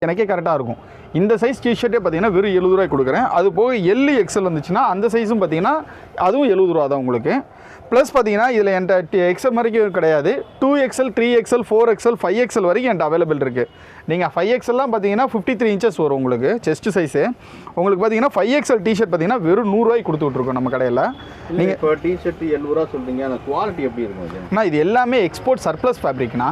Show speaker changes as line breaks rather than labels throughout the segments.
எனக்கே கரெக்டாக இருக்கும். இந்த சைஸ் டிஷர்ட்டே பார்த்தீங்கன்னா வெறும் 70 ரூபாய்க்கு கொடுக்குறேன். அது போக எல் எக்ஸல் வந்துச்சுன்னா அந்த சைஸும் பார்த்தீங்கன்னா அதுவும் 70 ரூபா தான் உங்களுக்கு. ப்ளஸ் பார்த்தீங்கன்னா இதில் என்கிட்ட எக்ஸல் வரைக்கும் கிடையாது, 2XL 3XL 4XL 5XL வரைக்கும் என்கிட்ட அவைலபிள் இருக்குது. நீங்கள் 5XLலாம் பார்த்தீங்கன்னா 53 இன்ச்சஸ் வரும் உங்களுக்கு செஸ்ட் சைஸு. உங்களுக்கு பார்த்தீங்கன்னா 5XL டிஷர்ட் பார்த்தீங்கன்னா வெறும் 100 ரூபாய்க்கு கொடுத்துட்ருக்கோம் நம்ம கடையில்.
நீங்கள் இப்போ டிஷர்ட் 70 ரூபா சொல்கிறீங்க, அந்த குவாலிட்டி எப்படி இருக்கும்?
ஆனால் இது எல்லாமே எக்ஸ்போர்ட் சர்ப்ளஸ் ஃபேப்ரிக்னா,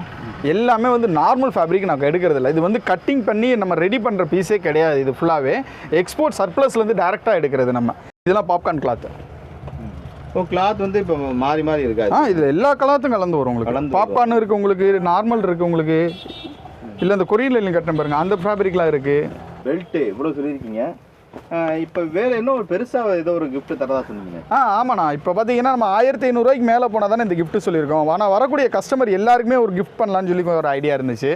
எல்லாமே வந்து நார்மல் ஃபேப்ரிக் நான் எடுக்கிறதில்ல. இது வந்து கட்டிங் பண்ணி நம்ம ரெடி பண்ணுற பீஸே கிடையாது. இது ஃபுல்லாகவே எக்ஸ்போர்ட் சர்ப்ளஸ்லேருந்து டேரெக்டாக எடுக்கிறது நம்ம. இதெல்லாம் பாப்கார்ன் கிளாத்து.
இப்போ கிளாத் வந்து இப்போ மாறி மாறி இருக்காது.
இதில் எல்லா கலர்த்தும் கலந்து வரும் உங்களுக்கு. பாப்கார்ன் இருக்குது உங்களுக்கு, நார்மல் இருக்குது உங்களுக்கு, இல்லை இந்த கொரியரில் கட்டின பாருங்கள் அந்த ஃபேப்ரிக்லாம் இருக்குது.
பெல்ட்டு இவ்வளோ சொல்லியிருக்கீங்க. இப்போ வேறு என்ன ஒரு பெருசாக ஏதோ ஒரு கிஃப்ட் தரதா சொன்னீங்க?
ஆமாண்ணா. இப்போ பார்த்தீங்கன்னா நம்ம 1500 ரூபாய்க்கு மேலே போனால் தானே இந்த கிஃப்ட் சொல்லியிருக்கோம். ஆனால் வரக்கூடிய கஸ்டமர் எல்லாருக்குமே ஒரு கிஃப்ட் பண்ணலான்னு சொல்லி ஒரு ஐடியா இருந்துச்சு.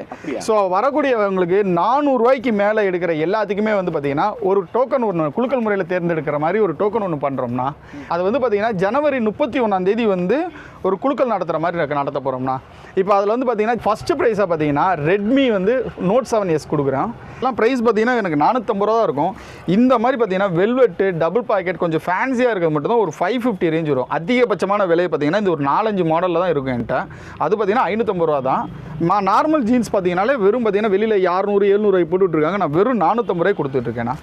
ஸோ வரக்கூடியவங்களுக்கு 400 ரூபாய்க்கு மேலே எடுக்கிற எல்லாத்துக்குமே வந்து பார்த்தீங்கன்னா ஒரு டோக்கன் ஒன்று குலுக்கல் முறையில் தேர்ந்தெடுக்கிற மாதிரி ஒரு டோக்கன் ஒன்று பண்ணுறோம்னா, அது வந்து பார்த்தீங்கன்னா ஜனவரி 31 வந்து ஒரு குலுக்கல் நடத்துகிற மாதிரி நடத்த போகிறோம்னா. இப்போ அதில் வந்து பார்த்தீங்கன்னா ஃபஸ்ட்டு ப்ரைஸாக பார்த்தீங்கன்னா ரெட்மி வந்து Note 7S கொடுக்குறோம். எல்லாம் ப்ரைஸ் பார்த்தீங்கன்னா எனக்கு 450 ரூபா தான் இருக்கும். இந்த மாதிரி பார்த்தீங்கன்னா வெல்வெட்டு டபுள் பாக்கெட் கொஞ்சம் ஃபேன்சியாக இருக்கிறது மட்டும்தான் ஒரு 550 ரேஞ்ச் வரும். அதிகபட்சமான விலை பார்த்தீங்கன்னா இந்த ஒரு 4-5 மாடலில் தான் இருக்கும் என்கிட்ட. அது பார்த்தீங்கன்னா 550 ரூபா தான். நார்மல் ஜீன்ஸ் பார்த்தீங்கன்னாலே வெறும் பார்த்தீங்கன்னா வெளியில் 600-700 போட்டுட்ருக்காங்க. நான் வெறும் 450 ரூபாய் கொடுத்துட்ருக்கேண்ணா.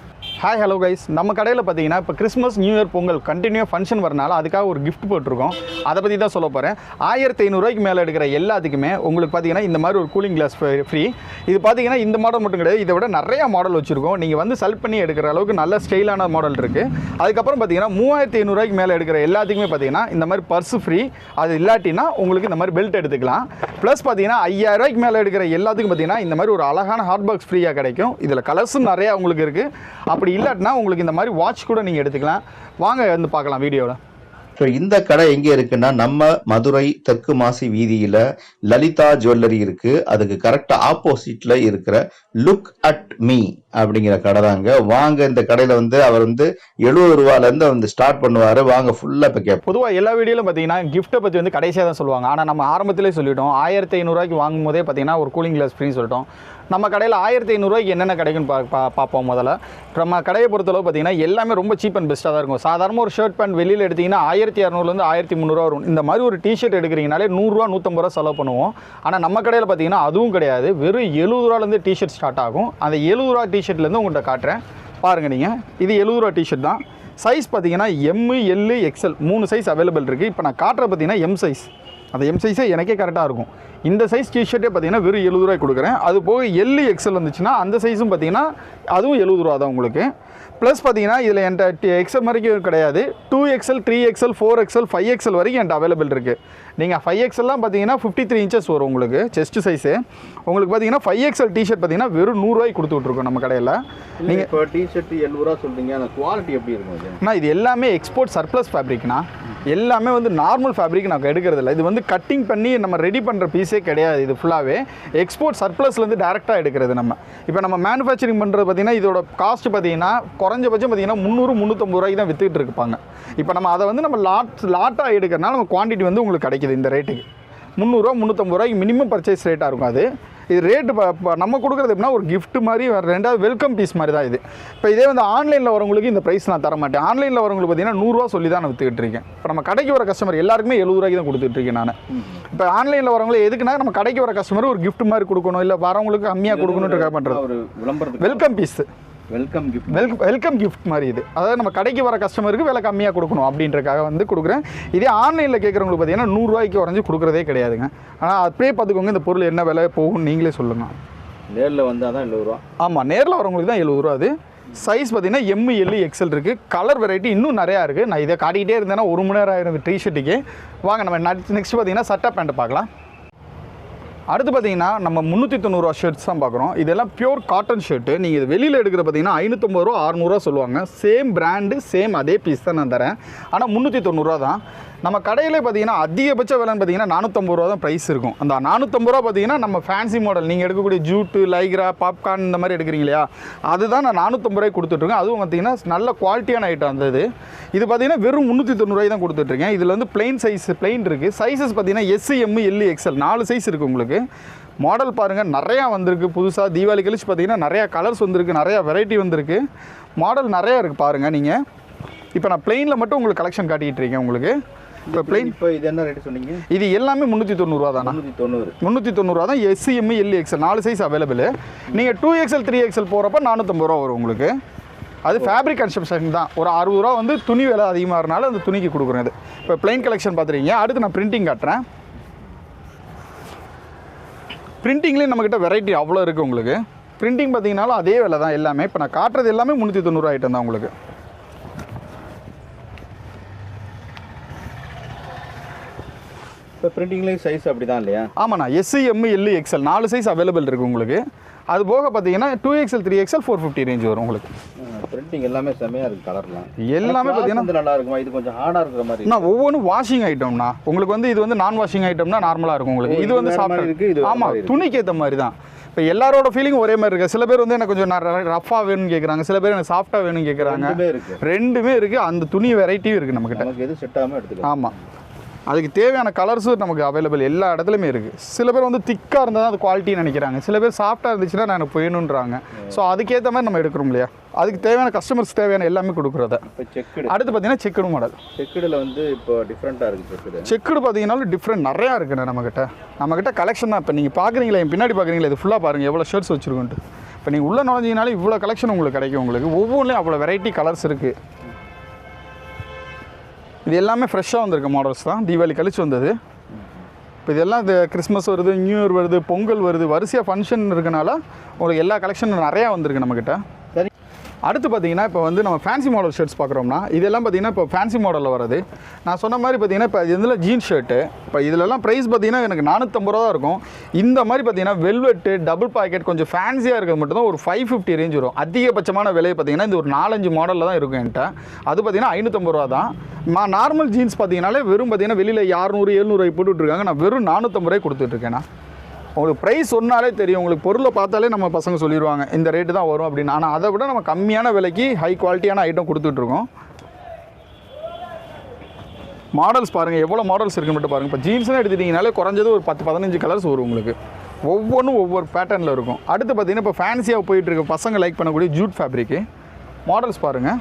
ஹாய் ஹலோ கைஸ், நம்ம கடையில் பார்த்தீங்கன்னா இப்போ Christmas new year Pongal continue function வரனால அதுக்காக ஒரு கிஃப்ட் போட்டிருக்கோம். அதை பற்றி தான் சொல்ல போகிறேன். 1500 ரூபாய்க்கு மேலே எடுக்கிற எல்லாத்துக்குமே உங்களுக்கு பார்த்தீங்கன்னா இந்த மாதிரி ஒரு கூலிங் கிளாஸ் ஃப்ரீ. இது பார்த்தீங்கன்னா இந்த மாடல் மட்டும் கிடையாது, இதை விட நிறையா மாடல் வச்சுருக்கோம். நீங்கள் வந்து செலக்ட் பண்ணி எடுக்கிற அளவுக்கு நல்ல ஸ்டைலான மாடல் இருக்குது. அதுக்கப்புறம் பார்த்தீங்கன்னா 3500 ரூபாய்க்கு மேலே எடுக்கிற எல்லாத்துக்குமே பார்த்தீங்கன்னா இந்த மாதிரி பர்ஸு ஃப்ரீ. அது இல்லாட்டினா உங்களுக்கு இந்த மாதிரி பெல்ட் எடுத்துக்கலாம். ப்ளஸ் பார்த்தீங்கன்னா 5000 ரூபாய்க்கு மேலே எடுக்கிற எல்லாத்துக்கும் பார்த்தீங்கன்னா இந்த மாதிரி ஒரு அழகான ஹாட் பாக்ஸ் ஃப்ரீயாக கிடைக்கும். இதில் கலர்ஸும் நிறையா உங்களுக்கு இருக்குது. அப்படி இல்லாட்டினா உங்களுக்கு இந்த மாதிரி வாட்ச் கூட நீங்கள் எடுத்துக்கலாம். வாங்க வந்து பார்க்கலாம் வீடியோவில்.
ஸோ இந்த கடை எங்கே இருக்குன்னா நம்ம மதுரை தெற்கு மாசி வீதியில் லலிதா ஜுவல்லரி இருக்குது. அதுக்கு கரெக்டாக ஆப்போசிட்டில் இருக்கிற லுக் அட் மீ அப்படிங்கிற கடை தாங்க. வாங்க, இந்த கடையில் வந்து அவர் வந்து 70 ரூபாலேருந்து வந்து ஸ்டார்ட் பண்ணுவார். வாங்க ஃபுல்லாக இப்போ கேட்போம்.
பொதுவாக எல்லா வீடியோலும் பார்த்தீங்கன்னா கிஃப்ட்டை பற்றி வந்து கடைசியாக தான் சொல்லுவாங்க. ஆனால் நம்ம ஆரம்பத்திலே சொல்லிட்டோம், 1500 ரூபாய்க்கு வாங்கும் போதே பார்த்தீங்கன்னா ஒரு கூலிங் கிளாஸ் ஃப்ரீன்னு சொல்லிட்டோம். நம்ம கடையில் 1500 ரூபாய்க்கு என்னென்ன கிடைக்குன்னு பார்ப்போம். முதல்ல நம்ம கடையை பொறுத்தளவு பார்த்தீங்கன்னா எல்லாமே ரொம்ப சீப் அண்ட் பெஸ்ட்டாக தான் இருக்கும். சாதாரண ஒரு ஷர்ட் பேண்ட் வெளியில் எடுத்திங்கன்னா 1200 1300 வரும். இந்த மாதிரி ஒரு டிஷர்ட் எடுக்கிறீங்கனாலே 100 ரூபா 150 ரூபா செலவு பண்ணுவோம். ஆனால் நம்ம கடையில் பார்த்தீங்கன்னா அதுவும் கிடையாது. வெறும் 70 ரூபாலேருந்து டிஷர்ட் ஸ்டார்ட் ஆகும். அந்த 70 ரூபா டிஷர்ட்லேருந்து உங்கள்கிட்ட காட்டுறேன் பாருங்கள். நீங்கள் இது 70 ரூபா டிஷர்ட் தான். சைஸ் பார்த்தீங்கன்னா M, L, XL 3 size available இருக்குது. இப்போ நான் காட்டுற பார்த்தீங்கன்னா M சைஸ். அந்த M சைஸே எனக்கே கரெக்டாக இருக்கும். இந்த சைஸ் டிஷர்ட்டே பார்த்தீங்கன்னா வெறும் 70 ரூபாய்க்கு கொடுக்குறேன். அது போக L, XL வந்துச்சுன்னா அந்த சைஸும் பார்த்தீங்கன்னா அதுவும் 70 ரூபா தான் உங்களுக்கு. ப்ளஸ் பார்த்தீங்கன்னா இதில் என்கிட்ட எக்ஸல் வரைக்கும் கிடையாது, 2XL 3XL 4XL 5XL வரைக்கும் என்கிட்ட அவைலபிள் இருக்குது. நீங்கள் 5XLலாம் பார்த்தீங்கன்னா 53 இன்ச்சஸ் வரும் உங்களுக்கு செஸ்ட் சைஸு. உங்களுக்கு பார்த்தீங்கன்னா 5XL டிஷர்ட் பார்த்தீங்கன்னா வெறும் 100 ரூபாய்க்கு கொடுத்துட்ருக்கோம் நம்ம கடையில்.
நீங்கள் இப்போ டிஷர்ட் 70 ரூபா சொல்கிறீங்க, அந்த குவாலிட்டி எப்படி இருக்கும்?
இது எல்லாமே எக்ஸ்போர்ட் சர்ப்ளஸ் ஃபேப்ரிக்னா, எல்லாமே வந்து நார்மல் ஃபேப்ரிக் நான் எடுக்கிறதில்ல. இது வந்து கட்டிங் பண்ணி நம்ம ரெடி பண்ணுற பீஸே கிடையாது. இது ஃபுல்லாகவே எக்ஸ்போர்ட் சர்ப்ளஸ்லேருந்து டேரெக்டாக எடுக்கிறது நம்ம. இப்போ நம்ம மேனுஃபேக்சரிங் பண்ணுறது பார்த்தீங்கன்னா இதோட காஸ்ட் பார்த்தீங்கன்னா குறைஞ்சபட்சம் பார்த்தீங்கன்னா 300-350 ரூபாய்க்கு தான் விற்றுக்கிட்டு இருப்பாங்க. இப்போ நம்ம அதை வந்து நம்ம லாட்டாக எடுக்கிறனால நம்ம குவான்டிட்டி வந்து உங்களுக்கு கிடைக்கிது இந்த ரேட்டுக்கு. 300-350 ரூபாய்க்கு மினிமம் பர்ச்சேஸ் ரேட்டாக இருக்கும். அது இது ரேட்டு நம்ம கொடுக்குறது எப்படின்னா ஒரு கிஃப்ட் மாதிரி, ரெண்டாவது வெல்கம் பீஸ் மாதிரி தான் இது. இப்போ இதே வந்து ஆன்லைனில் வரவங்களுக்கு இந்த ப்ரைஸ் நான் தர மாட்டேன். ஆன்லைனில் வரவங்களுக்கு பார்த்தீங்கன்னா 100 ரூபா சொல்லி தான் நான் விற்றுக்கிட்டு இருக்கேன். இப்போ நம்ம கடைக்கு வர கஸ்டமர் எல்லாருக்குமே 70 ரூபாய்க்கு தான் கொடுத்துட்ருக்கேன் நான். இப்போ ஆன்லைனில் வரவங்களை எதுக்குன்னா நம்ம கடைக்கு வர கஸ்டமர் ஒரு கிஃப்ட் மாதிரி கொடுக்கணும், இல்லை வரவங்களுக்கு கம்மியாக கொடுக்கணுன்ற பண்ணுறது
ஒரு விளம்பரம்.
வெல்கம் பீஸ், வெல்கம் கிஃப்ட் மாதிரி இது. அதாவது நம்ம கடைக்கு வர கஸ்டமருக்கு விலை கம்மியாக கொடுக்கணும் அப்படின்றக்காக வந்து கொடுக்குறேன். இதே ஆன்லைனில் கேட்குறவங்களுக்கு பார்த்தீங்கன்னா 100 ரூபாய்க்கு குறைஞ்சி கொடுக்குறதே கிடையாதுங்க. ஆனால் அப்படியே பார்த்துக்கோங்க, இந்த பொருள் என்ன விலை போகும் நீங்களே சொல்லுங்கள்.
நேரில் வந்தால் தான் 70 ரூபா.
ஆமாம், நேரில் வரவங்களுக்கு தான் 70 ரூபா. அது சைஸ் பார்த்தீங்கன்னா M, L, XL இருக்குது. கலர் வெரைட்டி இன்னும் நிறையா இருக்குது. நான் இதை காட்டிக்கிட்டே இருந்தேன்னா 1 மணி நேரம் ஆயிரும் டிஷர்ட்டுக்கு. வாங்க நம்ம நெக்ஸ்ட் பார்த்தீங்கன்னா சட்டை பேண்ட்டு பார்க்கலாம். அடுத்து பார்த்தீங்கன்னா நம்ம 390 ரூபா ஷர்ட்ஸ் தான் பார்க்குறோம். இதெல்லாம் பியூர் காட்டன் ஷர்ட்டு. நீங்கள் இது வெளியில் எடுக்கிற பார்த்தீங்கன்னா 550 ரூபா 600 ரூபா சொல்லுவாங்க. சேம் பிராண்டு, சேம் அதே பீஸ் தான் நான் தரேன். ஆனால் 390 ரூபா தான். நம்ம கடையிலே பார்த்தீங்கன்னா அதிகபட்ச விலைன்னு பார்த்தீங்கன்னா 450 ரூபா தான் ப்ரைஸ் இருக்கும். அந்த 450 ரூபா பார்த்தீங்கன்னா நம்ம ஃபேன்சி மாடல் நீங்கள் எடுக்கக்கூடிய ஜூட்டு, லைக்ரா, பாப்கார்ன் இந்த மாதிரி எடுக்கிறீங்க இல்லையா, அதுதான் நான் 450 ரூபாய்க்கு கொடுத்துட்ருக்கேன். அதுவும் பார்த்தீங்கன்னா நல்ல குவாலிட்டியான ஐட்டம் அந்த இது பார்த்தீங்கன்னா வெறும் 390 ரூபாய் தான் கொடுத்துட்ருக்கேன். இதில் வந்து பிளெயின் இருக்குது. சைஸஸ் பார்த்தீங்கன்னா SM, L, XL 4 சைஸ் இருக்குது உங்களுக்கு. மாடல் பாருங்கள் நிறையா வந்திருக்கு. புதுசாக தீபாவளி கழிச்சு பார்த்தீங்கன்னா நிறையா கலர்ஸ் வந்திருக்கு, நிறையா வெரைட்டி வந்திருக்கு, மாடல் நிறையா இருக்குது பாருங்கள். நீங்கள் இப்போ நான் பிளெயினில் மட்டும் உங்களுக்கு கலெக்ஷன் காட்டிகிட்டு இருக்கேன் உங்களுக்கு. இப்போ பிளெயின்
இப்போ இது என்ன ரேட் சொன்னீங்க?
இது எல்லாமே 390 ரூபா தானா?
390
ரூபா தான். SM, L, XL 4 size available. நீங்கள் 2XL 3XL போகிறப்ப 450 ரூபா வரும் உங்களுக்கு. அது ஃபேப்ரிக் கன்ஸ்ட்ரக்ஷன் தான். ஒரு 60 ரூபா வந்து துணி விலை அதிகமாக இருந்தாலும் அந்த துணிக்கு கொடுக்குறேன். இது இப்போ பிளெயின் கலெக்ஷன் பார்த்துருக்கீங்க. அடுத்து நான் பிரிண்டிங் காட்டுறேன். பிரிண்டிங்லேயும் நம்மக்கிட்ட வெரைட்டி அவ்வளோ இருக்குது உங்களுக்கு. பிரிண்டிங் பார்த்தீங்கன்னாலும் அதே விலை தான் எல்லாமே. இப்போ நான் காட்டுறது எல்லாமே 390 ரூபா ஐட்டம் தான் உங்களுக்கு.
இப்போ பிரிண்டிங்லேயும் சைஸ் அப்படி தான் இல்லையா?
ஆமாண்ணா. SM, L, XL 4 size available இருக்குது உங்களுக்கு. அது போக பார்த்தீங்கன்னா 2XL 3XL 450 ரேஞ்ச் வரும் உங்களுக்கு.
பிரிண்டிங் எல்லாமே செமையாக இருக்குது. கலர்லாம்
எல்லாமே பார்த்தீங்கன்னா
நல்லா இருக்குமா? இது கொஞ்சம் ஹார்டாக இருக்கிற மாதிரி.
நான் ஒவ்வொன்றும் வாஷிங் ஐட்டம்னா உங்களுக்கு வந்து இது வந்து நான் வாஷிங் ஐட்டம்னா நார்மலாக இருக்கும் உங்களுக்கு. இது வந்து சாஃப்ட்
இருக்குது.
ஆமாம், துணிக்கு ஏற்ற மாதிரி தான். இப்போ எல்லாரோட ஃபீலிங் ஒரே மாதிரி இருக்குது. சில பேர் வந்து எனக்கு கொஞ்சம் ரஃபாக வேணும்னு கேட்குறாங்க, சில பேர் எனக்கு சாஃப்டாக வேணும்னு கேட்குறாங்க. ரெண்டுமே இருக்குது. அந்த துணி வெரைட்டியும் இருக்குது நம்மக்கிட்ட.
எது செட் ஆகாமல் எடுத்துக்கலாம்.
ஆமாம், அதுக்கு தேவையான கலர்ஸும் நமக்கு அவைலபிள் எல்லா இடத்துலையுமே இருக்குது. சில பேர் வந்து திக்காக இருந்தால் தான் அது குவாலிட்டின்னு நினைக்கிறாங்க, சில பேர் சாஃப்டாக இருந்துச்சுன்னா நான் எனக்கு வேணுன்றாங்க. ஸோ அதுக்கேற்ற மாதிரி நம்ம எடுக்கிறோம் இல்லையா, அதுக்கு தேவையான கஸ்டமர்ஸ் தேவையான எல்லாமே கொடுக்குறத. அடுத்து பார்த்தீங்கன்னா செக்குடு மாடல்.
செக்குடில் வந்து இப்போ டிஃப்ரெண்ட்டாக இருக்குது.
செக்குடு பார்த்தீங்கன்னாலும் டிஃப்ரெண்ட் நிறையா இருக்குண்ணே நம்மக்கிட்ட கலெக்ஷன் தான். இப்போ நீங்கள் பார்க்குறீங்களா, என் பின்னாடி பார்க்குறீங்களா, இது ஃபுல்லாக பாருங்கள் எவ்வளோ ஷர்ட்ஸ் வச்சுருக்கோன்ட்டு. இப்போ நீங்கள் உள்ளே நுழைஞ்சிங்கனாலும் இவ்வளோ கலெக்ஷன் உங்களுக்கு கிடைக்கும். உங்களுக்கு ஒவ்வொன்றிலையும் அவ்வளோ வெரைட்டி கலர்ஸ் இருக்குது. இது எல்லாமே ஃப்ரெஷ்ஷாக வந்திருக்க மாடல்ஸ் தான், தீபாவளி கழிச்சு வந்தது. இப்போ இதெல்லாம் இந்த கிறிஸ்மஸ் வருது, நியூ இயர் வருது, பொங்கல் வருது, வரிசையாக ஃபங்க்ஷன் இருக்கனால உங்களுக்கு எல்லா கலெக்ஷனும் நிறையா வந்திருக்கு நம்மக்கிட்ட.
சரி,
அடுத்து பார்த்தீங்கன்னா இப்போ வந்து நம்ம ஃபேன்சி மாடல் ஷர்ட்ஸ் பார்க்குறோம்னா இதெல்லாம் பார்த்தீங்கன்னா இப்போ ஃபேன்சி மாடலில் வருது. நான் சொன்ன மாதிரி பார்த்தீங்கன்னா இப்போ இதில் ஜீன்ஸ் ஷர்ட்டு இப்போ இதிலெல்லாம் ப்ரைஸ் பார்த்தீங்கன்னா எனக்கு 450 ரூபா தான் இருக்கும். இந்த மாதிரி பார்த்தீங்கன்னா வெல்வெட்டு, டபுள் பாக்கெட் கொஞ்சம் ஃபேன்சியாக இருக்கிறது மட்டும் தான் ஒரு 550 ரேஞ்ச் வரும். அதிகபட்சமான விலை பார்த்தீங்கன்னா இந்த ஒரு 4-5 மாடலில் தான் இருக்கும் என்கிட்ட. அது பார்த்தீங்கன்னா 550 ரூபா தான். நார்மல் ஜீன்ஸ் பார்த்தீங்கன்னாலே வெறும் பார்த்தீங்கன்னா வெளியில் 600-700 ரூபாய் போட்டுட்ருக்காங்க. நான் வெறும் 450 ரூபாய் கொடுத்துட்ருக்கேன். உங்களுக்கு ப்ரைஸ் சொன்னாலே தெரியும், உங்களுக்கு பொருளை பார்த்தாலே நம்ம பசங்க சொல்லிடுவாங்க இந்த ரேட்டு தான் வரும் அப்படின்னு. ஆனால் அதை விட நம்ம கம்மியான விலைக்கு ஹை குவாலிட்டியான ஐட்டம் கொடுத்துட்ருக்கோம். மாடல்ஸ் பாருங்கள் எவ்வளோ மாடல்ஸ் இருக்குன்னு மட்டும் பாருங்கள். இப்போ ஜீன்ஸ்னு எடுத்துட்டிங்கனாலே குறைஞ்சது ஒரு 10-15 கலர்ஸ் வரும் உங்களுக்கு. ஒவ்வொன்றும் ஒவ்வொரு பேட்டர்னில் இருக்கும். அடுத்து பார்த்தீங்கன்னா இப்போ ஃபேன்சியாக போயிட்டுருக்க பசங்க லைக் பண்ணக்கூடிய ஜூட் ஃபேப்ரிக்கு மாடல்ஸ் பாருங்கள்.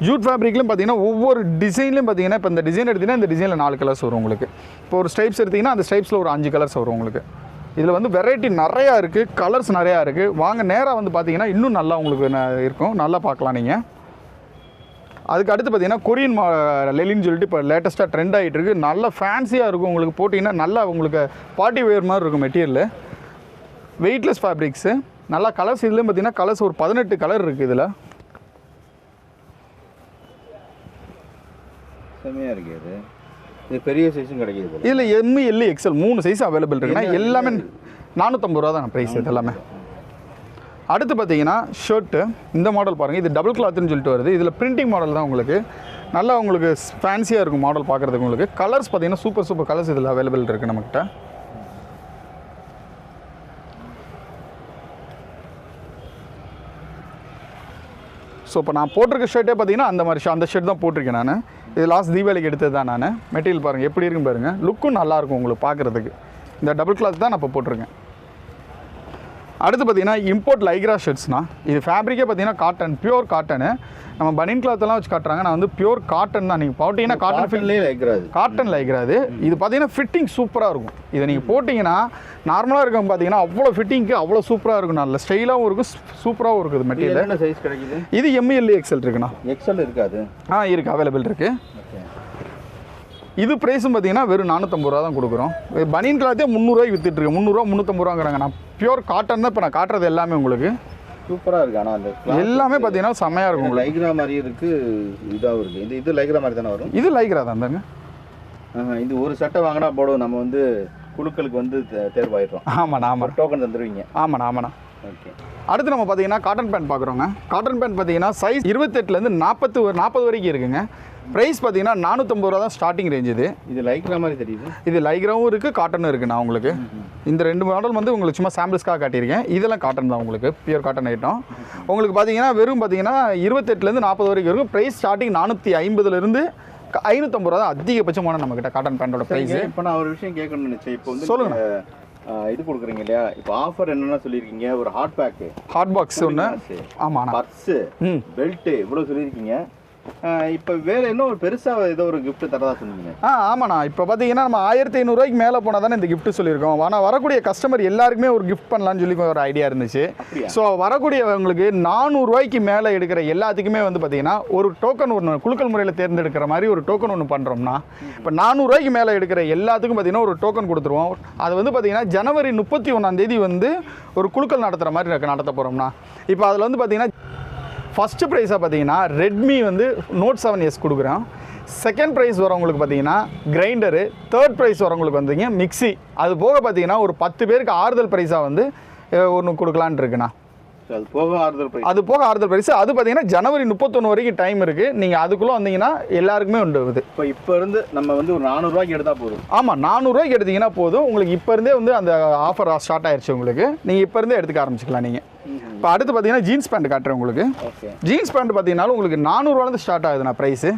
ஜூட் ஃபேப்ரிக்லையும் பார்த்தீங்கன்னா ஒவ்வொரு டிசைன்லையும் பார்த்தீங்கன்னா இப்போ இந்த டிசைன் எடுத்திங்கன்னா இந்த டிசைனில் 4 கலர்ஸ் வரும் உங்களுக்கு. இப்போ ஒரு ஸ்டைப்ஸ் எடுத்திங்கன்னா அந்த ஸ்டைப்ஸில் ஒரு 5 கலர்ஸ் வரும் உங்களுக்கு. இதில் வந்து வெரைட்டி நிறையா இருக்குது, கலர்ஸ் நிறையா இருக்குது. வாங்க நேராக வந்து பார்த்தீங்கன்னா இன்னும் நல்லா உங்களுக்கு இருக்கும், நல்லா பார்க்கலாம் நீங்கள். அதுக்கு அடுத்து பார்த்தீங்கன்னா கொரியன் லெலின்னு சொல்லிட்டு இப்போ லேட்டஸ்ட்டாக ட்ரெண்ட் ஆகிட்டு இருக்குது. நல்லா ஃபேன்சியாக இருக்கும் உங்களுக்கு. போட்டிங்கன்னா நல்லா உங்களுக்கு பார்ட்டி வேர் மாதிரி இருக்கும் மெட்டீரியல். வெயிட்லெஸ் ஃபேப்ரிக்ஸு நல்லா கலர்ஸ். இதுலேயும் பார்த்தீங்கன்னா கலர்ஸ் ஒரு 18 கலர் இருக்குது. இதில்
செமையாக இருக்குது. இது பெரிய சைஸும் கிடைக்கிது.
இதில் M, L, XL 3 size available இருக்குன்னா எல்லாமே 450 ரூபா தான் ப்ரைஸ் இது எல்லாமே. அடுத்து பார்த்தீங்கன்னா ஷர்ட்டு இந்த மாடல் பாருங்கள். இது டபுள் கிளாத்துன்னு சொல்லிட்டு வருது. இதில் பிரிண்டிங் மாடல் தான் உங்களுக்கு. நல்லா உங்களுக்கு ஃபேன்சியாக இருக்கும் மாடல் பார்க்குறதுக்கு. உங்களுக்கு கலர்ஸ் பார்த்தீங்கன்னா சூப்பர் கலர்ஸ் இதில் அவைலபிள் இருக்குது நம்மக்கிட்ட. ஸோ இப்போ நான் போட்டிருக்க ஷர்ட்டே பார்த்தீங்கன்னா அந்த மாதிரி அந்த ஷர்ட் தான் போட்டிருக்கேன் நான். இது லாஸ்ட் தீபாவளிக்கு எடுத்தது தான் நான். மெட்டீரியல் பாருங்கள் எப்படி இருக்குன்னு பாருங்கள். லுக்கும் நல்லாயிருக்கும் உங்களுக்கு பார்க்குறதுக்கு. இந்த டபுள் கிளாத் தான் நான் இப்போ போட்டிருக்கேன். அடுத்து பார்த்தீங்கன்னா இம்போர்ட் லைக்ரா ஷர்ட்ஸ்னா இது ஃபேப்ரிக்கே பார்த்தீங்கன்னா காட்டன், பியூர் காட்டனு. நம்ம பனியன் கிளாத்தெல்லாம் வச்சு காட்டுறாங்க, நான் வந்து பியூர் காட்டன் தான். நீங்கள் போட்டிங்கன்னா
காட்டன்லேயே லைக்ராது,
காட்டன் லைக்ராது. இது பார்த்தீங்கன்னா ஃபிட்டிங் சூப்பராக இருக்கும். இதை நீங்கள் போட்டிங்கன்னா நார்மலாக இருக்கும் பார்த்தீங்கன்னா அவ்வளோ ஃபிட்டிங்க்கு அவ்வளோ சூப்பராக இருக்கும். நல்ல ஸ்டைலாகவும் இருக்கும், சூப்பராகவும் இருக்குது மெட்டீரியல்.
என்ன சைஸ் கிடைக்குது?
இது M, L, XL இருக்குண்ணா.
XL இருக்காது?
இருக்குது, அவைலபிள் இருக்குது. இது ப்ரைஸும் பார்த்தீங்கன்னா வெறும் 450 ரூபா தான் கொடுக்குறோம். பனியன் கிளாத்தே 300 ரூபாய்க்கு விற்றுட்டுருக்கு. 300 ரூபா 350 ரூபாங்கிறாங்க. நான் பியூர் காட்டன் தான் இப்போ நான் காட்டுறது எல்லாமே உங்களுக்கு.
சூப்பராக இருக்குது. ஆனால் அந்த
எல்லாமே பார்த்தீங்கன்னா செம்மையாக இருக்கும்.
லைக்ரா மாதிரி இருக்குது, இதாகவும் இருக்குது. இது லைக்ரா மாதிரி தானே வரும்?
இது லைக்ரா தான் தாங்க.
இது ஒரு சட்டை வாங்கினா போடுவோம், நம்ம வந்து குழுக்களுக்கு வந்து தேர்வாயிடுறோம்.
ஆமாண்ணா,
டோக்கன் தந்துடுவீங்க.
ஆமாண்ணா.
ஓகே.
அடுத்து நம்ம பார்த்தீங்கன்னா காட்டன் பேண்ட் பார்க்குறோங்க. காட்டன் பேண்ட் பார்த்தீங்கன்னா சைஸ் 28லேருந்து 40 வரைக்கும் இருக்குங்க. ப்ரைஸ் பார்த்தீங்கன்னா 450 ரூபா தான் ஸ்டார்டிங் ரேஞ்ச்
இது லைக்ரா மாதிரி தெரியுது.
இது லைக்ராவும் இருக்குது, காட்டனும் இருக்குது. நான் உங்களுக்கு இந்த 2 மாடல் வந்து உங்களுக்கு சும்மா சாம்பிள்ஸ்க்காக காட்டியிருக்கேன். இதெல்லாம் காட்டன் தான், உங்களுக்கு பியூர் காட்டன் ஐட்டம். உங்களுக்கு பார்த்தீங்கன்னா வெறும் பார்த்தீங்கன்னா 28லேருந்து 40 வரைக்கும் இருக்கும். ப்ரைஸ் ஸ்டார்டிங் 450லேருந்து 550 ரூபா தான் அதிகபட்சமான நம்மக்கிட்ட காட்டன் பேண்டோட ப்ரைஸ்.
இப்போ நான் ஒரு விஷயம் கேட்கணும்னு நினச்சேன். இப்போ வந்து
சொல்லுங்க.
இது கொடுக்குறீங்க இல்லையா, இப்போ ஆஃபர் என்னென்ன சொல்லியிருக்கீங்க? ஒரு ஹாட் பேக்கு,
ஹாட் பாக்ஸ் ஒன்று, ஆமாண்ணா,
பர்ஸு, பெல்ட்டு இவ்வளோ சொல்லியிருக்கீங்க. இப்போ வேற என்ன ஒரு பெருசாக ஏதோ ஒரு gift தரதா சொன்னீங்க.
ஆமாண்ணா. இப்போ பார்த்தீங்கன்னா நம்ம 1500 ரூபாய்க்கு மேலே போனால் தானே இந்த gift சொல்லியிருக்கோம். ஆனால் வரக்கூடிய கஸ்டமர் எல்லாருக்குமே ஒரு gift பண்ணலான்னு சொல்லி ஒரு ஐடியா இருந்துச்சு. ஸோ வரக்கூடியவங்களுக்கு 400 ரூபாய்க்கு மேலே எடுக்கிற எல்லாத்துக்குமே வந்து பார்த்தீங்கன்னா ஒரு டோக்கன் ஒன்று குலுக்கல் முறையில் தேர்ந்தெடுக்கிற மாதிரி ஒரு டோக்கன் ஒன்று பண்ணுறோம்னா, இப்போ 400 ரூபாய்க்கு மேலே எடுக்கிற எல்லாத்துக்கும் பார்த்தீங்கன்னா ஒரு டோக்கன் கொடுத்துருவோம். அது வந்து பார்த்தீங்கன்னா ஜனவரி 31 வந்து ஒரு குலுக்கல் நடத்துகிற மாதிரி நடத்த போகிறோம்னா, இப்போ அதில் வந்து பார்த்தீங்கன்னா ஃபஸ்ட்டு ப்ரைஸாக பார்த்தீங்கன்னா ரெட்மி வந்து நோட் 7S கொடுக்குறோம். செகண்ட் ப்ரைஸ் வரவங்களுக்கு பார்த்தீங்கன்னா கிரைண்டரு, தேர்ட் ப்ரைஸ் வரவங்களுக்கு வந்தீங்க மிக்ஸி. அது போக பார்த்தீங்கன்னா ஒரு 10 பேருக்கு ஆறுதல் ப்ரைஸாக வந்து ஒன்று கொடுக்கலான் இருக்குண்ணா.
அது போக ஆறுதல் ப்ரைஸ்,
அது பார்த்தீங்கன்னா ஜனவரி 31 வரைக்கும் டைம் இருக்குது. நீங்கள் அதுக்குள்ளே வந்தீங்கன்னா எல்லாருக்குமே உண்டு. இது
இப்போ இருந்து நம்ம வந்து ஒரு 400 ரூபாய்க்கு எடுத்தால் போதும்.
ஆமாம், 400 ரூபாய்க்கு எடுத்தீங்கன்னா போதும். உங்களுக்கு இப்போ இருந்தே வந்து அந்த ஆஃபர் ஸ்டார்ட் ஆயிடுச்சு. உங்களுக்கு நீங்கள் இப்போ இருந்தே எடுத்துக்க ஆரம்பிச்சிக்கலாம். நீங்கள் இப்போ அடுத்து பார்த்தீங்கன்னா ஜீன்ஸ் பேண்ட் காட்டுறேன் உங்களுக்கு. ஜீன்ஸ் பேண்ட் பார்த்தீங்கன்னா உங்களுக்கு 400 ரூபாலேருந்து ஸ்டார்ட் ஆகுதுண்ணா ப்ரைஸு.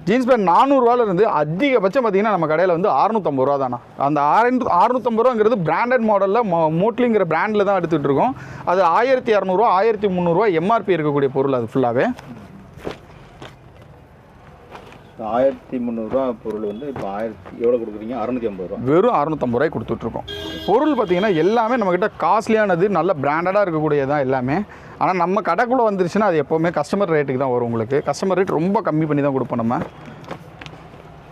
ஜீன்ஸ் பேண்ட் 400 ரூபாலேருந்து அதிகபட்சம் பார்த்தீங்கன்னா நம்ம கடையில் வந்து 650 ரூபா தானா. அந்த 650 ரூபாங்கிறது பிராண்டட் மாடலில் மோட்லிங்கிற பிராண்டில் தான் எடுத்துகிட்டு இருக்கோம். அது 1200 1300 எம்ஆர்பி இருக்கக்கூடிய பொருள். அது ஃபுல்லாகவே
1300 ரூபா பொருள் வந்து இப்போ எவ்வளோ கொடுக்குறீங்க? 650 ரூபா.
வெறும் 650 ரூபாய் கொடுத்துட்ருக்கோம். பொருள் பார்த்தீங்கன்னா எல்லாமே நம்மக்கிட்ட காஸ்ட்லியானது, நல்ல பிராண்டடாக இருக்கக்கூடியதான் எல்லாமே. ஆனால் நம்ம கடைக்குள்ளே வந்துருச்சுன்னா அது எப்போவுமே கஸ்டமர் ரேட்டுக்கு தான் வரும். உங்களுக்கு கஸ்டமர் ரேட் ரொம்ப கம்மி பண்ணி தான் கொடுப்போம் நம்ம.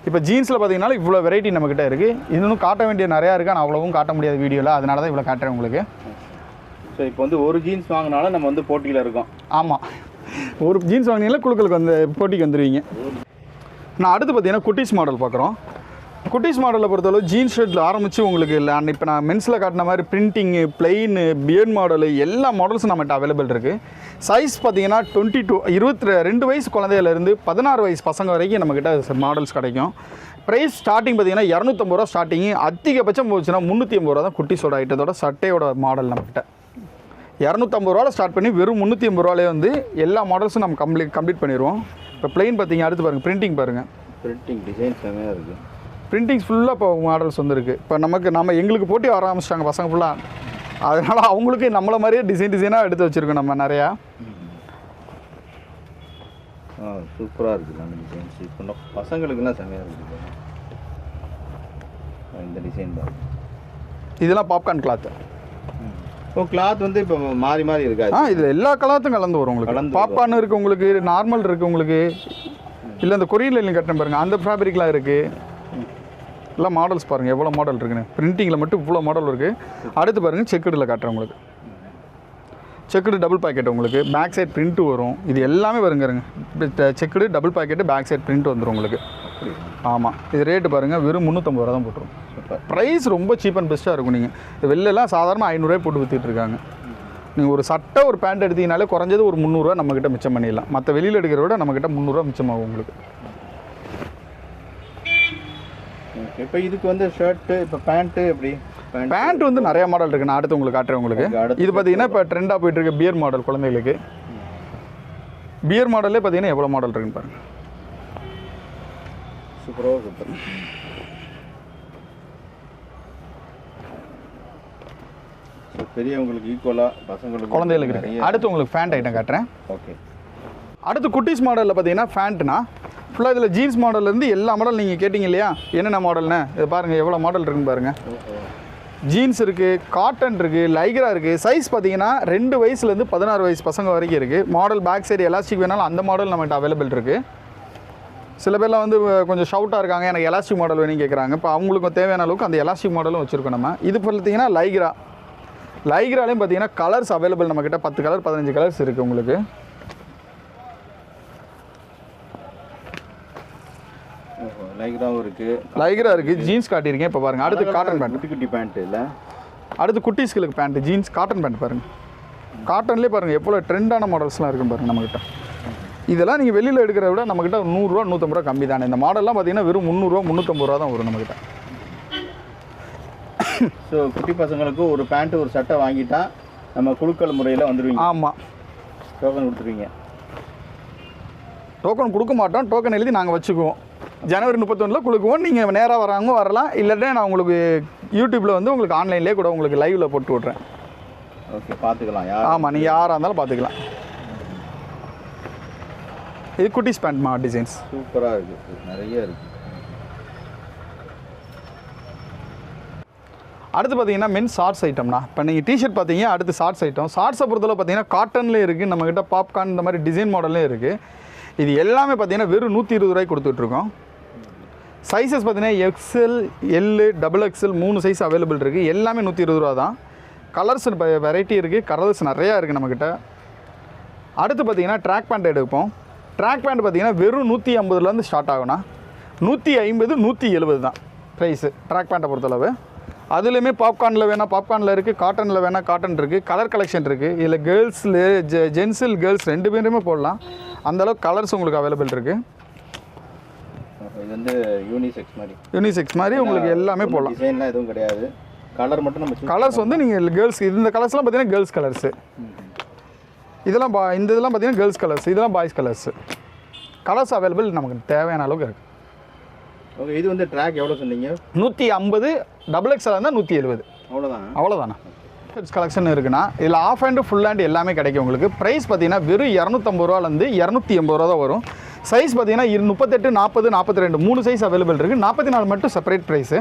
இப்போ ஜீன்ஸில் பார்த்தீங்கன்னா இவ்வளோ வெரைட்டி நம்மக்கிட்ட இருக்குது. இன்னும் காட்ட வேண்டிய நிறையா இருக்குது. ஆனால் அவ்வளவும் காட்ட முடியாத வீடியோவில், அதனால தான் இவ்வளோ காட்டுறேன் உங்களுக்கு.
ஸோ இப்போ வந்து ஒரு ஜீன்ஸ் வாங்கினாலும் நம்ம வந்து போட்டியில் இருக்கோம்.
ஆமாம், ஒரு ஜீன்ஸ் வாங்கினீங்கன்னா குழுக்களுக்கு வந்து போட்டிக்கு வந்துடுவீங்க. நான் அடுத்து பார்த்தீங்கன்னா குட்டீஸ் மாடல் பார்க்குறோம். குட்டீஸ் மாடலில் பொறுத்தளவு ஜீன்ஸ் ஷர்ட்டில் ஆரம்பித்து உங்களுக்கு இல்லை, இப்போ நான் மென்ஸில் காட்டின மாதிரி பிரிண்டிங்கு, பிளெயின், பியர்ட் மாடலு எல்லா மாடல்ஸும் நம்மகிட்ட அவைலபிள் இருக்குது. சைஸ் பார்த்தீங்கன்னா 22 வயசு குழந்தையிலேருந்து 16 வயசு பசங்க வரைக்கும் நம்மக்கிட்ட மாடல்ஸ் கிடைக்கும். ப்ரைஸ் ஸ்டார்டிங் பார்த்தீங்கன்னா 250 ரூபா ஸ்டார்டிங்கு. அதிகபட்சம் போச்சுன்னா 350 ரூபா தான் குட்டீஸோட ஐட்டத்தோட சட்டையோட மாடல் நம்மக்கிட்ட. 250 ரூபாவில் ஸ்டார்ட் பண்ணி வெறும் 350 ரூபாலே வந்து எல்லா மாடல்ஸும் நம்ம கம்ப்ளீட் பண்ணிடுவோம். இப்போ பிளெயின் பார்த்தீங்க, அடுத்து பாருங்கள் பிரிண்டிங் பாருங்கள்.
பிரிண்டிங் டிசைன் செமையாக இருக்குது.
பிரிண்டிங்ஸ் ஃபுல்லாக இப்போ மாடல்ஸ் வந்துருக்கு. இப்போ நம்ம எங்களுக்கு போட்டி வர ஆரம்பிச்சிட்டாங்க பசங்க ஃபுல்லாக. அதனால் அவங்களுக்கு நம்மளை மாதிரியே டிசைனாக எடுத்து வச்சுருக்கோம் நம்ம நிறையா.
சூப்பராக இருக்குது அந்த டிசைன்ஸ். இப்போ பசங்களுக்குலாம் செமையாக இருக்குது இந்த டிசைன் தான்.
இதெல்லாம் பாப்கார்ன் கிளாத்து.
கிளாத் வந்து இப்போ மாறி இருக்காது.
இதில் எல்லா கலாத்தும் கலந்து வரும் உங்களுக்கு. பாப்கார்ன் இருக்குது உங்களுக்கு, நார்மல் இருக்குது உங்களுக்கு, இல்லை இந்த கொரியரில் கட்டின பாருங்கள் அந்த ஃபேப்ரிக்லாம் இருக்குது. எல்லாம் மாடல்ஸ் பாருங்கள் எவ்வளோ மாடல் இருக்குன்னு. பிரிண்டிங்கில் மட்டும் இவ்வளோ மாடல் இருக்குது. அடுத்து பாருங்கள் செக்குடில் காட்டுறேன் உங்களுக்கு. செக்குடு டபுள் பாக்கெட் உங்களுக்கு, பேக் சைட் பிரிண்ட்டு வரும். இது எல்லாமே வருங்க. Checked double pocket, back side print வந்துடும் உங்களுக்கு. ஆமாம், இது ரேட்டு பாருங்கள் வெறும் 350 ரூபா தான் போட்டுரும். ப்ரைஸ் ரொம்ப சீப் அண்ட் பெஸ்ட்டாக இருக்கும். நீங்கள் வெளிலலாம் சாதாரண 500 ரூபாய் போட்டு விற்றுட்ருக்காங்க. நீங்கள் ஒரு சட்டை ஒரு பேண்ட் எடுத்தீங்கனாலே குறைஞ்சது ஒரு 300 ரூபா நம்மக்கிட்ட மிச்சம் பண்ணிடலாம். மற்ற வெளியில் எடுக்கிறத விட நம்மக்கிட்ட 300 ரூபா மிச்சமாகும் உங்களுக்கு.
இப்போ இதுக்கு வந்து ஷர்ட்டு, இப்போ பேண்ட்டு எப்படி?
பேண்ட் வந்து நிறைய மாடல் இருக்குது. நான் அடுத்து உங்களுக்கு காட்டுறேன் உங்களுக்கு. இது பார்த்தீங்கன்னா இப்போ ட்ரெண்டாக போயிட்டு இருக்க பியர் மாடல் குழந்தைகளுக்கு. பியர் மாடல்லே பார்த்தீங்கன்னா எவ்வளோ மாடல் இருக்குன்னு பாருங்கள்.
சூப்பர். பெரியவங்களுக்கு ஈக்குவலாக பசங்களுக்கு
குழந்தைகளுக்கு இருக்குது. அடுத்து உங்களுக்கு ஃபேண்ட் ஐட்டம் காட்டுறேன்.
ஓகே. அடுத்து
குட்டீஸ் மாடலில் பார்த்தீங்கன்னா ஃபேண்ட்னா ஃபுல்லாக இதில் ஜீன்ஸ் மாடல்லேருந்து எல்லா மாடல் நீங்கள் கேட்டிங்க இல்லையா, என்னென்ன மாடல்னு இது பாருங்கள் எவ்வளோ மாடல் இருக்குன்னு பாருங்கள். ஜீன்ஸ் இருக்குது, காட்டன் இருக்குது, லைக்ரா இருக்குது. சைஸ் பார்த்தீங்கன்னா 2 வயசுலேருந்து 16 வயசு பசங்க வரைக்கும் இருக்குது. மாடல் பேக் சைடு எலாஸ்டிக் வேணாலும் அந்த மாடல் நம்மகிட்ட அவைலபிள் இருக்குது. சில பேர்லாம் வந்து கொஞ்சம் ஷவுட்டாக இருக்காங்க, எனக்கு எலாஸ்டிக் மாடல் வேணும்னு கேட்குறாங்க. இப்போ அவங்களுக்கு தேவையான அளவுக்கு அந்த எலாஸ்டிக் மாடலும் வச்சுருக்கோம் நம்ம. இது பார்த்தீங்கன்னா லைக்ராலையும் பார்த்தீங்கன்னா கலர்ஸ் அவைலபிள் நம்மக்கிட்ட 10 கலர் 15 கலர்ஸ் இருக்குது உங்களுக்கு. லைக்ரா இருக்குது, ஜீன்ஸ் காட்டியிருக்கேன். இப்போ பாருங்கள் அடுத்து காட்டன் பேண்ட்.
குட்டி பேண்ட் இல்லை,
அடுத்து குட்டீஸ்களுக்கு பேண்ட் ஜீன்ஸ் காட்டன் பேண்ட் பாருங்கள். காட்டன்லேயே பாருங்கள் எவ்வளோ ட்ரெண்டான மாடல்ஸ்லாம் இருக்குன்னு பாருங்கள் நம்மக்கிட்ட. இதெல்லாம் நீங்கள் வெளியில் எடுக்கிறத விட நம்மக்கிட்ட 100 ரூபா 150 ரூபா கம்மி தானே. இந்த மாடல்லாம் பார்த்தீங்கன்னா வெறும் 300 ரூபா 350 ரூபா தான் வரும் நம்மக்கிட்ட.
ஸோ குட்டி பசங்களுக்கு ஒரு பேண்ட்டு ஒரு சட்டை வாங்கிட்டா நம்ம குழுக்கள் முறையில் வந்துடுவீங்க?
ஆமாம்,
டோக்கன் கொடுத்துருவீங்க?
டோக்கன் கொடுக்க மாட்டோம், டோக்கன் எழுதி நாங்கள் வச்சுக்குவோம். ஜனவரி 31 கொடுக்குவோம். நீங்கள் நேராக வராங்க வரலாம், இல்லாட்டா நான் உங்களுக்கு யூடியூப்பில் வந்து உங்களுக்கு ஆன்லைன்லேயே கூட உங்களுக்கு லைவில் போட்டு விட்றேன்.
ஓகே, பார்த்துக்கலாம். யார்?
ஆமாம், நீங்கள் யாராக இருந்தாலும் பார்த்துக்கலாம். இது குட்டிஸ் பேண்ட்மா டிசைன்ஸ்
சூப்பராக இருக்குது, நிறைய இருக்குது.
அடுத்து பார்த்தீங்கன்னா மென்ஸ் ஷார்ட்ஸ் ஐட்டம்னா. இப்போ நீங்கள் டிஷர்ட் பார்த்தீங்க, அடுத்து ஷார்ட்ஸ் ஐட்டம். ஷார்ட்ஸை பொறுத்தவரை பார்த்தீங்கன்னா காட்டன்லேயே இருக்குது, நம்மக்கிட்ட பாப்கார்ன் இந்த மாதிரி டிசைன் மாடல்லே இருக்குது. இது எல்லாமே பார்த்தீங்கன்னா வெறும் 120 ரூபாய்க்கு கொடுத்துட்ருக்கோம். சைஸஸ் பார்த்தீங்கன்னா எக்ஸ்எல், எல்லு, XXL 3 சைஸ் அவைலபிள் இருக்குது. எல்லாமே 120 ரூபா தான். கலர்ஸ் வெரைட்டி இருக்குது, கலர்ஸ் நிறையா இருக்குது நம்மக்கிட்ட. அடுத்து பார்த்தீங்கன்னா ட்ராக் பேண்ட் எடுப்போம். ட்ராக் பேண்ட் பார்த்தீங்கன்னா வெறும் 150லேருந்து ஸ்டார்ட் ஆகும்னா 150 170 தான் ப்ரைஸு ட்ராக் பேண்ட்டை பொறுத்தளவு. அதுலேயுமே பாப்கார்னில் வேணால் பாப்கார்னில் இருக்குது, காட்டனில் வேணால் காட்டன் இருக்குது, கலர் கலெக்ஷன் இருக்குது. இதில் கேர்ள்ஸில் ஜென்ஸில் கேர்ள்ஸ் 2 பேருமே போடலாம். அந்தளவுக்கு கலர்ஸ் உங்களுக்கு அவைலபிள் இருக்குது.
இது வந்து யூனிசெக்ஸ்
மாதிரி உங்களுக்கு எல்லாமே போடலாம்.
டிசைன்லாம் எதுவும் கிடையாது, கலர் மட்டும் நம்ம
கலர்ஸ் வந்து நீங்கள் கேர்ள்ஸ், இந்த கலர்ஸ்லாம் பார்த்தீங்கன்னா கேர்ள்ஸ் கலர்ஸு. இதெல்லாம் இந்த இதெல்லாம் பார்த்தீங்கன்னா கேர்ள்ஸ் கலர்ஸ், இதெல்லாம் பாய்ஸ் கலர்ஸு. கலர்ஸ் அவைலபிள் நமக்கு தேவையான அளவுக்கு இருக்குது.
ஓகே, இது வந்து ட்ராக் எவ்வளோ சொன்னீங்க?
150, XXL இருந்தால் 170. அவ்வளோதானா. கலெக்ஷன் இருக்குன்னா இதில் ஆஃப் ஹேண்டு ஃபுல் ஹேண்டு எல்லாமே கிடைக்கும் உங்களுக்கு. ப்ரைஸ் பார்த்தீங்கன்னா வெறும் 250 ரூபாலேருந்து 280 ரூபா தான் வரும். சைஸ் பார்த்தீங்கன்னா 38, 40, 42 3 சைஸ் அவைலபிள் இருக்குது. 44 மட்டும் செப்பரேட் ப்ரைஸு.